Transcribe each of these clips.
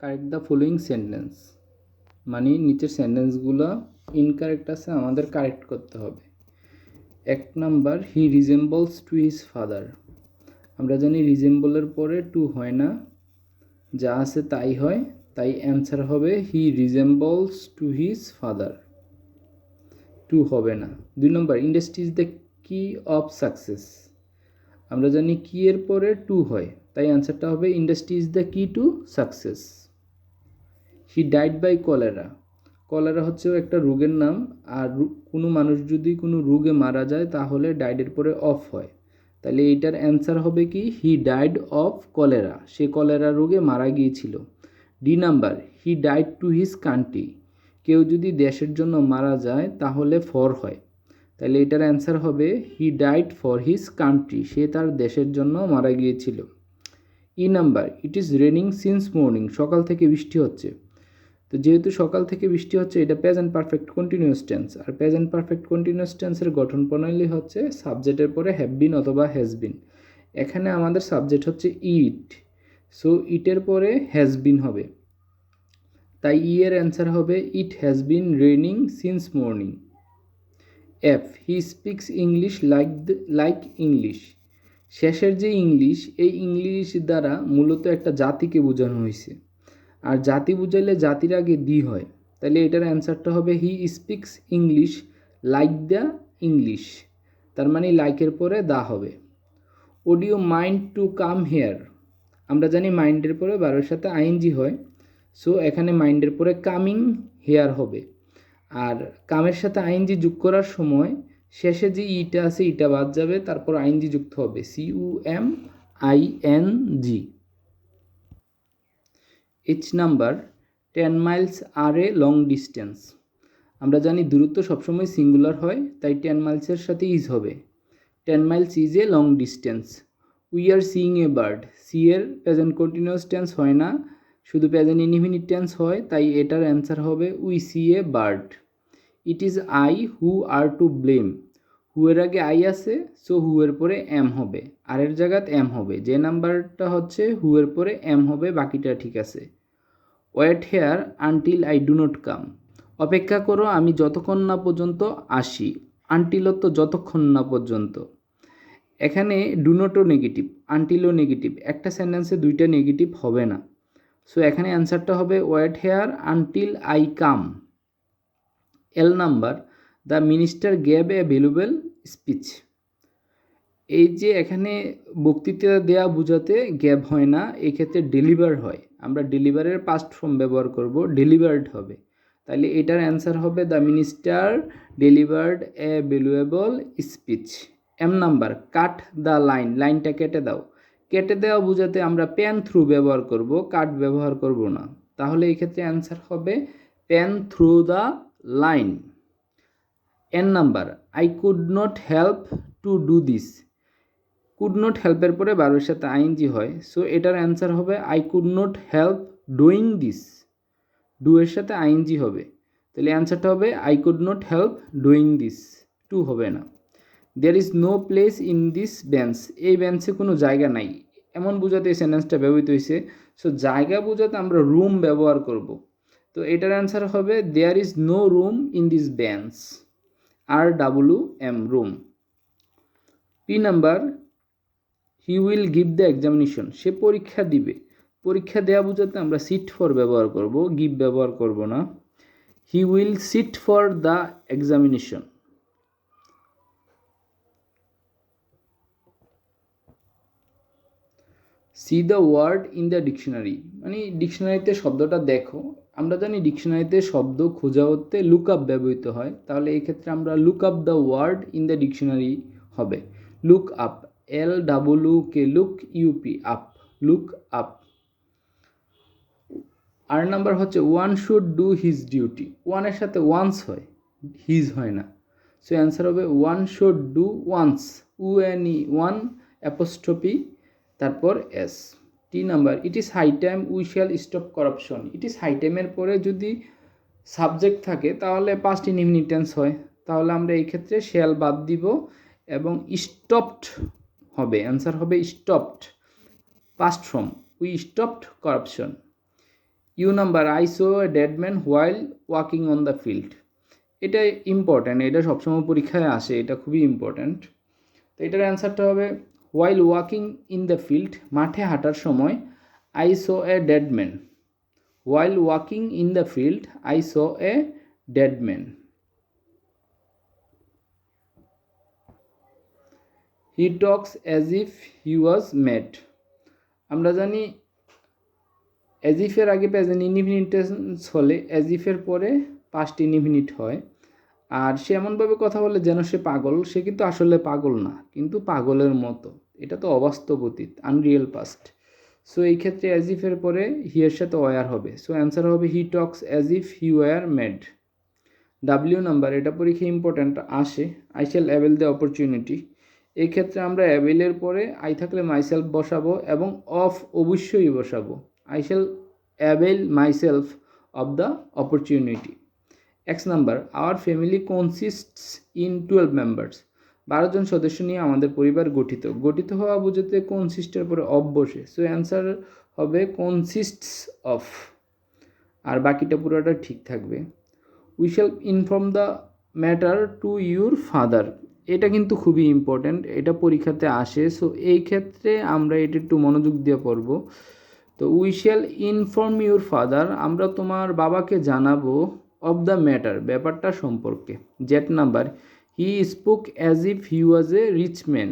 Correct the following sentence, মানে নিচের সেন্টেন্সগুলো incorrect আছে, আমাদের কারেক্ট করতে হবে। 1 number, he resembles to his father. আমরা জানি রিজেম্বলের পরে টু হয় না, যা আছে তাই হয়, তাই অ্যান্সার হবে he resembles to his father, to হবে না। 2 নম্বর, industry is the key of success. আমরা জানি কি এর পরে টু হয়, তাই অ্যান্সারটা হবে industry is the key to success. He died by cholera. Cholera হচ্ছে একটা রোগের নাম, আর কোনো মানুষ যদি কোনো রোগে মারা যায় তাহলে ডাইডের পরে অফ হয়, তাহলে এইটার অ্যান্সার হবে কি he died of cholera, say cholera রোগে মারা গিয়েছিল। D number, he died to his country. কেউ যদি দেশের জন্য মারা যায় তাহলে ফর হয়, তাহলে এটার অ্যান্সার হবে he died for his country, সে তার দেশের জন্য মারা গিয়েছিল। E number, it is raining since morning. সকাল থেকে বৃষ্টি হচ্ছে। তো যেহেতু সকাল থেকে বৃষ্টি হচ্ছে, এটা প্রেজেন্ট পারফেক্ট কন্টিনিউয়াস টেন্স, আর প্রেজেন্ট পারফেক্ট কন্টিনিউয়াস টেন্সের গঠন প্রণালী হচ্ছে সাবজেক্টের পরে হ্যাভ বিন অথবা হ্যাজ বিন। এখানে আমাদের সাবজেক্ট হচ্ছে ইট, সো ইটের পরে হ্যাজ বিন হবে, তাই ই এর অ্যান্সার হবে it has been raining since morning. F, he speaks English like English. শেষের যে ইংলিশ, এই ইংলিশ দ্বারা মূলত একটা জাতিকে বোঝানো হয়েছে, আর জাতি বুঝাইলে জাতির আগে দি হয়, তাহলে এটার অ্যান্সারটা হবে he speaks English like the English, তার মানে লাইকের পরে দা হবে। Would you mind to come here. আমরা জানি মাইন্ডের পরে বারের সাথে আইএনজি হয়, সো এখানে মাইন্ডের পরে কামিং হেয়ার হবে, আর কামের সাথে আইএনজি যোগ করার সময় শেষে যে ইটা আছে ইটা বাদ যাবে, তারপর আইএনজি যুক্ত হবে, CUMING। H number, 10 miles are a long distance. আমরা জানি দূরত্ব সবসময় সিঙ্গুলার হয়, তাই 10 মাইলসের সাথে ইজ হবে, 10 miles is a long distance. We are seeing a bird. See এর প্রেজেন্ট কন্টিনিউয়াস টেন্স হয় না, শুধু প্রেজেন্ট ইনডিফিনিট টেন্স হয়, তাই এটার অ্যান্সার হবে we see a bird. It is I who are to blame. Who এর আগে আই আছে, সো হু এর পরে এম হবে, আর এর জায়গাত এম হবে, যে নাম্বারটা হচ্ছে হু এর পরে এম হবে, বাকিটা ঠিক আছে। Wait here until I do not come. অপেক্ষা করো আমি যতক্ষণ না পর্যন্ত আসি, আনটিলও তো যতক্ষণ না পর্যন্ত। এখানে ডু নটও নেগেটিভ, আনটিলও নেগেটিভ, একটা সেন্টেন্সে দুইটা নেগেটিভ হবে না, সো এখানে অ্যান্সারটা হবে wait here until I come. L number, the minister gave a valuable speech. এই যে এখানে বক্তৃতা দেয়া বোঝাতে গ্যাপ হয় না, এক্ষেত্রে ডেলিভার হয়, আমরা ডেলিভারের পাস্ট ফর্ম ব্যবহার করব, ডেলিভার্ড হবে, তাহলে এটার অ্যান্সার হবে the minister delivered a valuable speech. M number, cut the line. লাইনটা কেটে দাও। কেটে দেওয়া বোঝাতে আমরা পেন থ্রু ব্যবহার করব, কাট ব্যবহার করব না, তাহলে এই ক্ষেত্রে অ্যান্সার হবে pen through the line. N number, I could not help to do this. Could not হেল্পের পরে বারের সাথে আইএনজি হয়, সো এটার অ্যান্সার হবে I could not help doing this. Do এর সাথে আইএনজি হবে, তাহলে অ্যান্সারটা হবে I could not help doing this, to হবে না। There is no place in this bench. এই বেঞ্চে কোনো জায়গা নাই, এমন বোঝাতে এই সেন্টেন্সটা ব্যবহৃত হয়েছে, সো জায়গা বোঝাতে আমরা রুম ব্যবহার করব, তো এটার অ্যান্সার হবে there is no room in this bench, RWM, room. P number, he will give the examination. সে পরীক্ষা দিবে। পরীক্ষা দেওয়া বোঝাতে আমরা সিট ফর ব্যবহার করব, গিভ ব্যবহার করব না। He will sit for the examination. See the word in the dictionary, মানে ডিকশনারিতে শব্দটা দেখো। আমরা জানি ডিকশনারিতে শব্দ খোঁজা হতে লুক আপ ব্যবহৃত হয়, তাহলে এই ক্ষেত্রে আমরা look up the word in the dictionary হবে। Look up, LWK, look UP, up, look up. আর নাম্বার হচ্ছে one should do his duty. ওয়ানের সাথে ওয়ান্স হয়, হিজ হয় না, সো অ্যান্সার হবে one should do one's, UNE, one apostrophe তারপর S. T number, it is high time we shall stop corruption. It is high টাইমের পরে যদি সাবজেক্ট থাকে তাহলে পাস্ট ইনডিফিনিট টেন্স হয়, তাহলে আমরা এই ক্ষেত্রে শ্যাল বাদ দিব এবং স্টপড হবে, অ্যান্সার হবে stopped, past form, we stopped corruption. U number, I saw a dead man while walking on the field. এটা ইম্পর্ট্যান্ট, এটা সবসময় পরীক্ষায় আসে, এটা খুবই ইম্পর্ট্যান্ট। তো এটার অ্যান্সারটা হবে while walking in the field, মাঠে হাঁটার সময়, I saw a dead man. While walking in the field I saw a dead man. He talks as if he was mad. আমরা জানি অ্যাজ ইফের আগে প্রেজেন্ট ইনডিফিনিট টেন্স হলে as ইফের পরে past indefinite হয়। আর সে এমনভাবে কথা বলে যেন সে পাগল, সে কিন্তু আসলে পাগল না, কিন্তু পাগলের মতো। এটা তো অবাস্তব অতীত, আনরিয়েল পাস্ট। সো এই ক্ষেত্রে অ্যাজ ইফের পরে হি এর সাথে ওয়ার হবে। সো অ্যান্সার হবে he talks as if he were mad. W number, এটা পরীক্ষা ইম্পর্ট্যান্ট আসে, I shall avail the opportunity. এই ক্ষেত্রে আমরা অ্যাভেলের পরে আই থাকলে মাইসেলফ বসাবো এবং অফ অবশ্যই বসাবো। I shall avail myself of the opportunity. X number, our family consists in 12 members. 12 জন সদস্য নিয়ে আমাদের পরিবার গঠিত। গঠিত হওয়া বোঝাতে কনসিস্টের পরে অফ বসে। সো অ্যান্সার হবে কনসিস্টস অফ, আর বাকিটা পুরোটা ঠিক থাকবে। We shall inform the matter to your father. এটা কিন্তু খুবই ইম্পর্ট্যান্ট, এটা পরীক্ষাতে আসে। সো এই ক্ষেত্রে আমরা এটা একটু মনোযোগ দিয়ে পড়ব। তো we shall inform your father, আমরা তোমার বাবাকে জানাবো, অফ দ্য ম্যাটার, ব্যাপারটা সম্পর্কে। Z number, he spoke as if he was a rich man.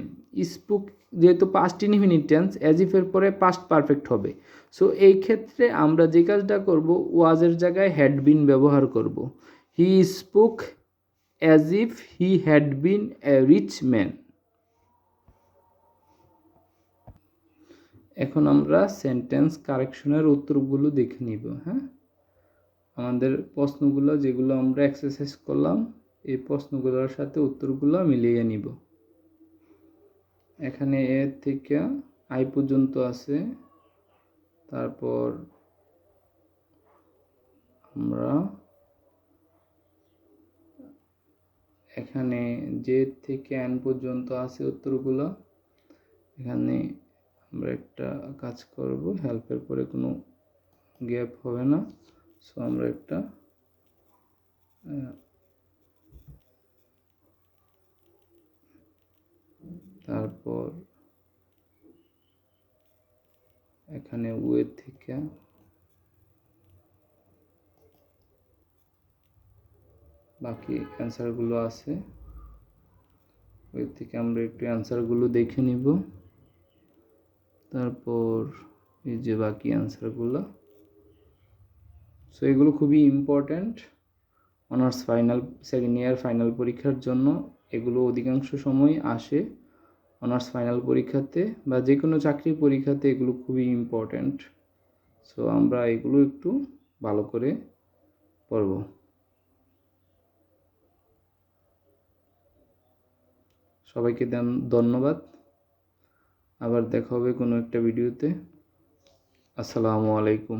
Spoke যেহেতু পাস্ট ইনডিফিনিট টেন্স, অ্যাজ ইফের পরে পাস্ট পারফেক্ট হবে। সো এই ক্ষেত্রে আমরা যে কাজটা করব, ওয়াজের জায়গায় হ্যাড বিন ব্যবহার করব। He spoke as if he had been a rich man. এখন আমরা সেন্টেন্স কারেকশনের উত্তরগুলো দেখে নিব। হ্যাঁ, আমাদের প্রশ্নগুলো যেগুলো আমরা এক্সারসাইজ করলাম, এই প্রশ্নগুলোর সাথে উত্তরগুলো মিলিয়ে নিব। এখানে এ থেকে আই পর্যন্ত আছে, তারপর আমরা এখানে জে থেকে এন পর্যন্ত আছে উত্তরগুলো। এখানে আমরা একটা কাজ করব, হেল্পের পরে কোনো গ্যাপ হবে না। সো আমরা একটা তারপর এখানে ওয়ে থেকে বাকি অ্যান্সারগুলো আছে, ওই থেকে আমরা একটু অ্যান্সারগুলো দেখে নিব। তারপর এই যে বাকি অ্যান্সারগুলো। সো এগুলো খুবই important honours final, second year final পরীক্ষার জন্য। এগুলো অধিকাংশ সময় আসে অনার্স ফাইনাল পরীক্ষাতে বা যে কোনো চাকরির পরীক্ষাতে, এগুলো খুবই ইম্পর্ট্যান্ট। সো আমরা এগুলো একটু ভালো করে পড়ব। সবাইকে ধন্যবাদ। আবার দেখা হবে কোনো একটা ভিডিওতে। আসসালামু আলাইকুম।